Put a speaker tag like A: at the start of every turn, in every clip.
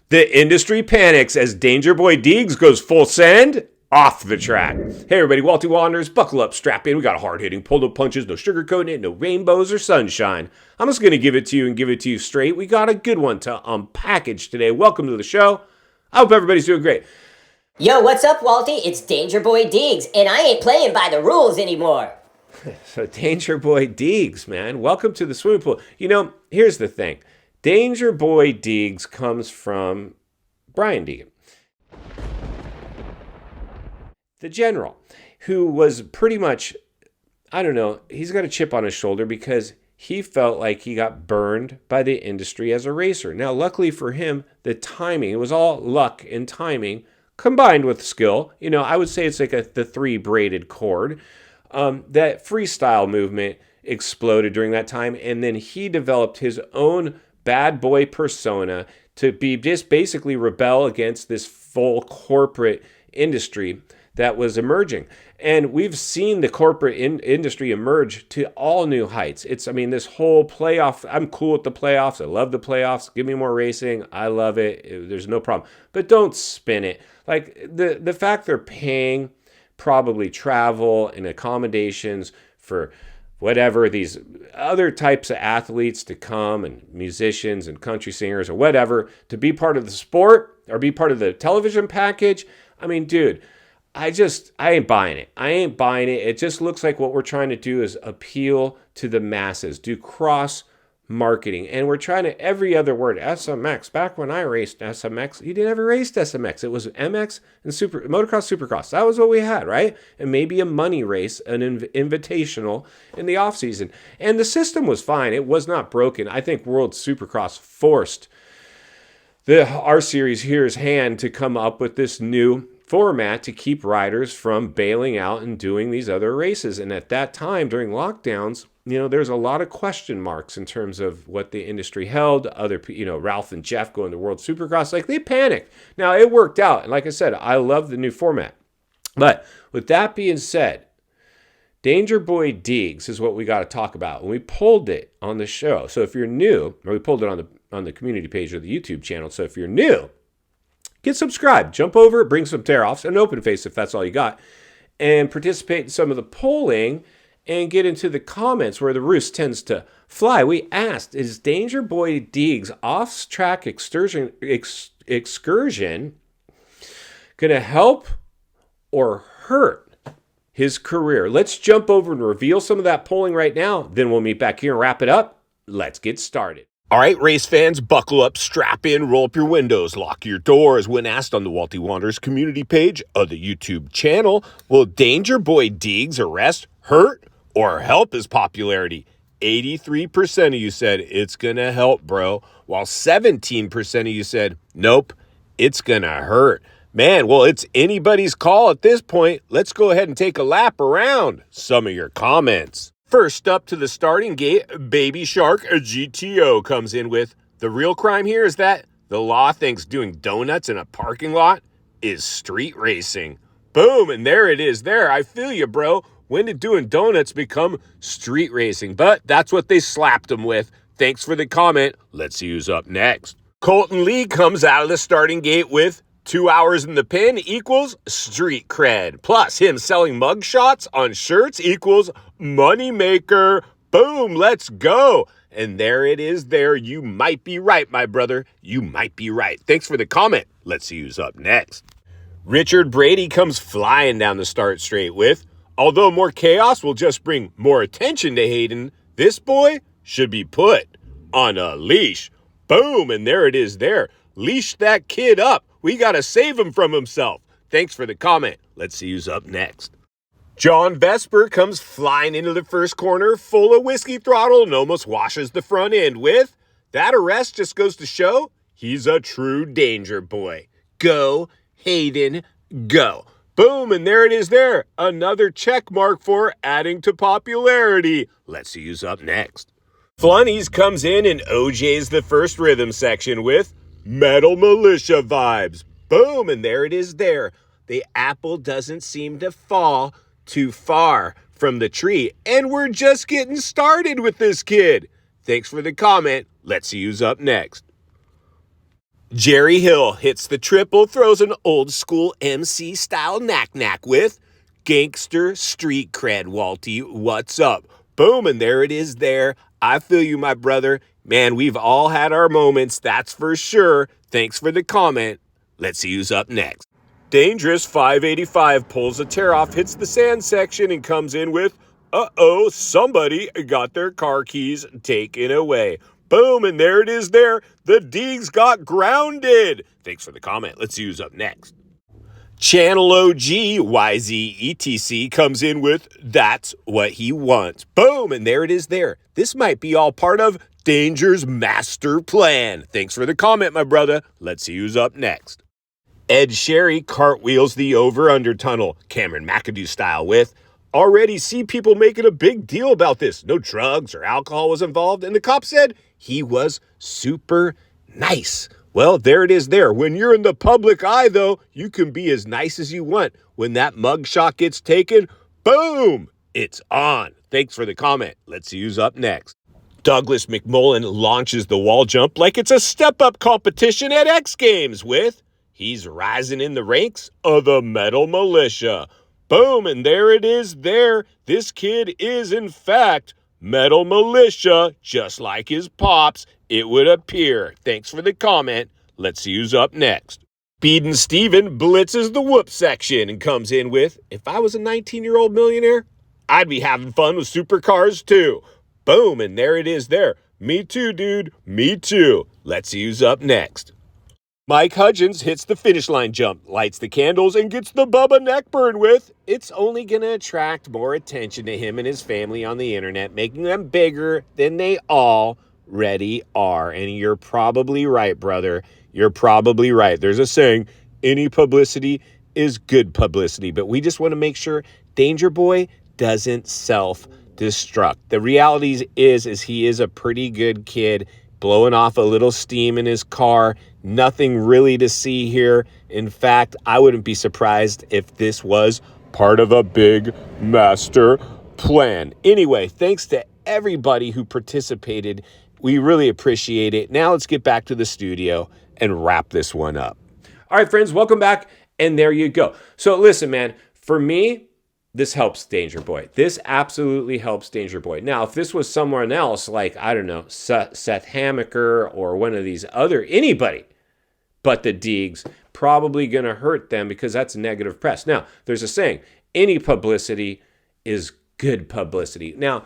A: The industry panics as Danger Boy Deegs goes full send off the track. Hey everybody, Walty Wanderers, buckle up, strap in. We got hard-hitting pull-no punches, no sugarcoating it, no rainbows or sunshine. I'm just going to give it to you and give it to you straight. We got a good one to unpackage today. Welcome to the show. I hope everybody's doing great.
B: Yo, what's up, Walty? It's Danger Boy Deegs, and I ain't playing by the rules anymore.
A: So Danger Boy Deegs, man. Welcome to the swimming pool. You know, here's the thing. Danger Boy Deegs comes from Brian Deegan, the general, who was pretty much, I don't know, he's got a chip on his shoulder because he felt like he got burned by the industry as a racer. Now, luckily for him, the timing, it was all luck and timing combined with skill. You know, I would say it's like the three braided cord. That freestyle movement exploded during that time, and then he developed his own bad boy persona to be just basically rebel against this full corporate industry that was emerging. And we've seen the corporate industry emerge to all new heights. This whole playoff, I'm cool with the playoffs. I love the playoffs. Give me more racing. I love it. There's no problem. But don't spin it. Like the fact they're paying probably travel and accommodations for whatever, these other types of athletes to come and musicians and country singers or whatever to be part of the sport or be part of the television package. I mean, dude, I ain't buying it. I ain't buying it. It just looks like what we're trying to do is appeal to the masses, do cross marketing. And we're trying to, every other word, SMX. Back when I raced SMX, you never raced SMX. It was MX and motocross, supercross. That was what we had, right? And maybe a money race, an invitational in the off season. And the system was fine. It was not broken. I think World Supercross forced the R Series here's hand to come up with this new format to keep riders from bailing out and doing these other races. And at that time, during lockdowns, you know, there's a lot of question marks in terms of what the industry held. Ralph and Jeff going to World Supercross, like they panicked. Now it worked out. And like I said, I love the new format. But with that being said, Danger Boy Deegs is what we got to talk about. And we pulled it on the show. So if you're new, or we pulled it on the community page of the YouTube channel. So if you're new, get subscribed, jump over, bring some tear-offs, an open face if that's all you got, and participate in some of the polling and get into the comments where the roost tends to fly. We asked, is Danger Boy Deegs' off-track excursion going to help or hurt his career? Let's jump over and reveal some of that polling right now. Then we'll meet back here and wrap it up. Let's get started. All right, race fans, buckle up, strap in, roll up your windows, lock your doors. When asked on the Walty Wanderers community page of the YouTube channel, will Danger Boy Deegs arrest, hurt, or help his popularity? 83% of you said it's going to help, bro, while 17% of you said, nope, it's going to hurt. Man, well, it's anybody's call at this point. Let's go ahead and take a lap around some of your comments. First up to the starting gate, Baby Shark GTO comes in with, the real crime here is that the law thinks doing donuts in a parking lot is street racing. Boom, and there it is there. I feel you, bro. When did doing donuts become street racing? But that's what they slapped him with. Thanks for the comment. Let's see who's up next. Colton Lee comes out of the starting gate with 2 hours in the pen equals street cred. Plus him selling mug shots on shirts equals money maker. Boom, let's go. And there it is there. You might be right, my brother. You might be right. Thanks for the comment. Let's see who's up next. Richard Brady comes flying down the start straight with, although more chaos will just bring more attention to Hayden, this boy should be put on a leash. Boom, and there it is there. Leash that kid up. We got to save him from himself. Thanks for the comment. Let's see who's up next. John Vesper comes flying into the first corner full of whiskey throttle and almost washes the front end with, that arrest just goes to show he's a true danger boy. Go, Hayden, go. Boom, and there it is there. Another check mark for adding to popularity. Let's see who's up next. Flunnies comes in and OJ's the first rhythm section with Metal Militia vibes. Boom, and there it is there. The apple doesn't seem to fall too far from the tree, and we're just getting started with this kid. Thanks for the comment. Let's see who's up next. Jerry Hill hits the triple, throws an old school MC style knack with gangster street cred, Walty. What's up? Boom, and there it is there. I feel you, my brother. Man, we've all had our moments, that's for sure. Thanks for the comment. Let's see who's up next. Dangerous 585 pulls a tear off, hits the sand section, and comes in with, uh-oh, somebody got their car keys taken away. Boom, and there it is there. The Deegs got grounded. Thanks for the comment. Let's see who's up next. Channel OG YZETC comes in with, that's what he wants. Boom, and there it is there. This might be all part of Danger's master plan. Thanks for the comment, my brother. Let's see who's up next. Ed Sherry cartwheels the over-under tunnel, Cameron McAdoo style with, already see people making a big deal about this. No drugs or alcohol was involved, and the cop said he was super nice. Well, there it is there. When you're in the public eye, though, you can be as nice as you want. When that mugshot gets taken, boom, it's on. Thanks for the comment. Let's see who's up next. Douglas McMullen launches the wall jump like it's a step-up competition at X Games with, he's rising in the ranks of the Metal Militia. Boom, and there it is there. This kid is, in fact, Metal Militia, just like his pops, it would appear. Thanks for the comment. Let's see who's up next. Speed and Steven blitzes the whoop section and comes in with, if I was a 19-year-old millionaire, I'd be having fun with supercars too. Boom, and there it is there. Me too, dude. Me too. Let's see who's up next. Mike Hudgens hits the finish line jump, lights the candles, and gets the Bubba neck burn with, it's only going to attract more attention to him and his family on the internet, making them bigger than they already are. And you're probably right, brother. You're probably right. There's a saying, any publicity is good publicity, but we just want to make sure Danger Boy doesn't self-destruct. The reality is he is a pretty good kid, blowing off a little steam in his car. Nothing really to see here. In fact, I wouldn't be surprised if this was part of a big master plan. Anyway, thanks to everybody who participated. We really appreciate it. Now let's get back to the studio and wrap this one up. All right, friends, welcome back. And there you go. So listen, man, for me, this helps Danger Boy. This absolutely helps Danger Boy. Now, if this was someone else, like, I don't know, Seth Hamaker or one of these other, anybody but the Deegs, probably going to hurt them because that's negative press. Now, there's a saying, any publicity is good publicity. Now,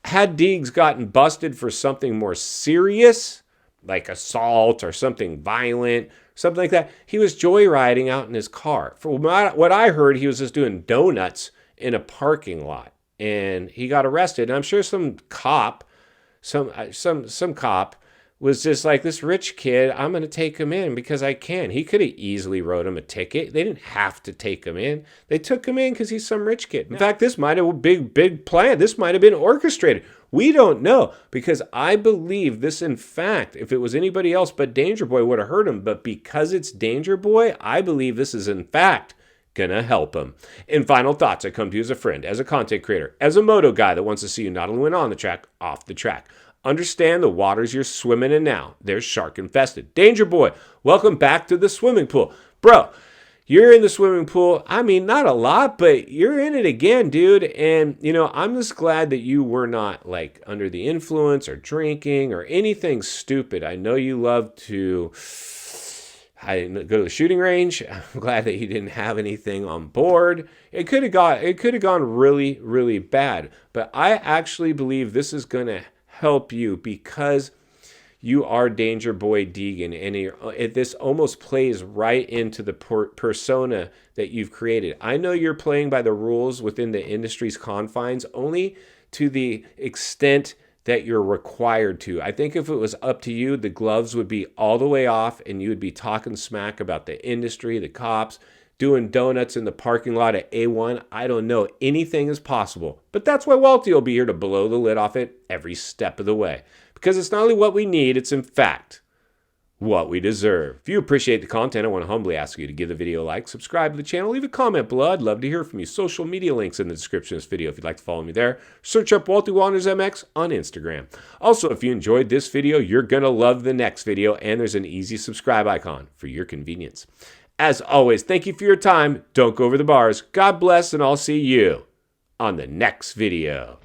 A: had Deegs gotten busted for something more serious, like assault or something violent, something like that, he was joyriding out in his car. For what I heard, he was just doing donuts in a parking lot, and he got arrested. And I'm sure some cop was just like, this rich kid, I'm going to take him in because I can. He could have easily wrote him a ticket. They didn't have to take him in. They took him in because he's some rich kid. In fact, this might have been a big plan. This might have been orchestrated. We don't know, because I believe this, in fact, if it was anybody else but Danger Boy, would have hurt him. But because it's Danger Boy, I believe this is, in fact, gonna help him. In final thoughts, I come to you as a friend, as a content creator, as a moto guy that wants to see you not only win on the track, off the track. Understand the waters you're swimming in now. They're shark infested. Danger Boy, welcome back to the swimming pool. Bro, you're in the swimming pool. I mean, not a lot, but you're in it again, dude. And, I'm just glad that you were not, like, under the influence or drinking or anything stupid. I know you love to go to the shooting range. I'm glad that you didn't have anything on board. It could have gone really, really bad. But I actually believe this is going to help you because you are Danger Boy Deegan, and this almost plays right into the persona that you've created. I know you're playing by the rules within the industry's confines only to the extent that you're required to. I think if it was up to you, the gloves would be all the way off and you would be talking smack about the industry, the cops, doing donuts in the parking lot at A1. I don't know. Anything is possible. But that's why Walty will be here to blow the lid off it every step of the way. Because it's not only what we need, it's in fact what we deserve. If you appreciate the content, I want to humbly ask you to give the video a like, subscribe to the channel, leave a comment below. I'd love to hear from you. Social media links in the description of this video if you'd like to follow me there. Search up Walty Wanders MX on Instagram. Also, if you enjoyed this video, you're going to love the next video, and there's an easy subscribe icon for your convenience. As always, thank you for your time. Don't go over the bars. God bless, and I'll see you on the next video.